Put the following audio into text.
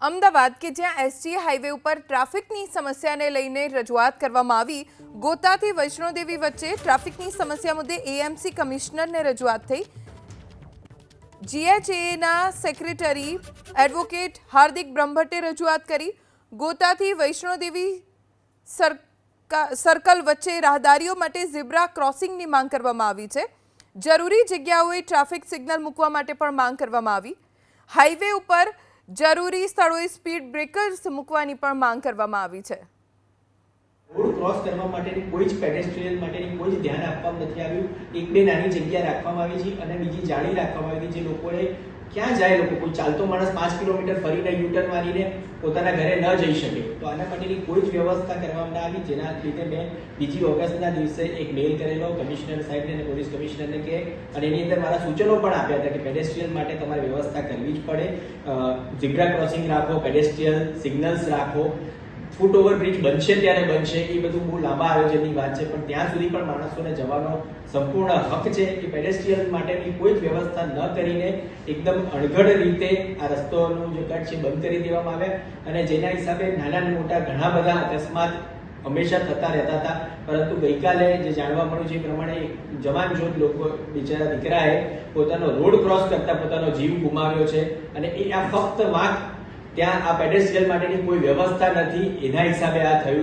અમદાવાદ કે જ્યાં SG highway ઉપર ટ્રાફિકની સમસ્યાને લઈને રજૂઆત કરવામાં આવી। ગોતાથી વૈષ્ણોદેવી વચ્ચે ટ્રાફિકની સમસ્યા મુદ્દે એએમસી કમિશનરને રજૂઆત થઈ। જીએચએના સેક્રેટરી એડવોકેટ હાર્દિક બ્રહ્મભટ્ટે રજૂઆત કરી। ગોતાથી વૈષ્ણોદેવી સર્કલ વચ્ચે રાહદારીઓ માટે ઝીબ્રા ક્રોસિંગની માંગ કરવામાં આવી છે। જરૂરી જગ્યાઓએ ટ્રાફિક સિગ્નલ મૂકવા માટે પણ માંગ કરવામાં આવી। હાઈવે ઉપર જરૂરી સ્થળોએ સ્પીડ બ્રેકર્સ મૂકવાની પણ માંગ કરવામાં આવી છે। રોડ ક્રોસ કરવા માટેની કોઈ જ પેડેસ્ટ્રીયન માટેની કોઈ જ ધ્યાન આપવામાં નથી આવ્યું। એક બે નાની જગ્યા રાખવામાં આવી છે અને બીજી જાળી રાખવામાં આવી છે જે લોકોએ ક્યાં જાય, લોકો કોઈ ચાલતો માણસ 5 કિલોમીટર ફરીને યુટર્ન મારીને પોતાના ઘરે ન જઈ શકે, તો આના માટેની કોઈ જ વ્યવસ્થા કરવામાં આવી, જેના લીધે મેં 2 ઓગસ્ટના દિવસે એક મેલ કરેલો કમિશનર સાહેબને અને પોલીસ કમિશનરને કે, અને એની અંદર મારા સૂચનો પણ આપ્યા હતા કે પેડેસ્ટ્રીયન માટે તમારે વ્યવસ્થા કરવી જ પડે, ઝીબ્રા ક્રોસિંગ રાખો, પેડેસ્ટ્રીયન સિગ્નલ્સ રાખો, ફૂટ ઓવર બ્રિજ બનશે ત્યારે બનશે, એ બધું બહુ લાંબા આયોજનની વાત છે, પણ ત્યાં સુધી પણ માણસોને જવાનો સંપૂર્ણ હક છે કે પેડેસ્ટ્રીયન માટેની કોઈ જ વ્યવસ્થા ન કરીને એકદમ અણઘડ રીતે આ રસ્તોનું જે કટ છે બંધ કરી દેવામાં આવ્યા, અને જેના હિસાબે નાના મોટા ઘણા બધા અકસ્માત હંમેશા થતા રહેતા હતા। પરંતુ ગઈકાલે જે જાણવા મળ્યું છે એ પ્રમાણે જવાન જોત લોકો, બિચારા દીકરાએ પોતાનો રોડ ક્રોસ કરતા પોતાનો જીવ ગુમાવ્યો છે, અને એ આ ફક્ત વાંક ત્યાં આ પેડેસ્ટ્રીયન માટેની કોઈ વ્યવસ્થા નથી એના હિસાબે આ થયું।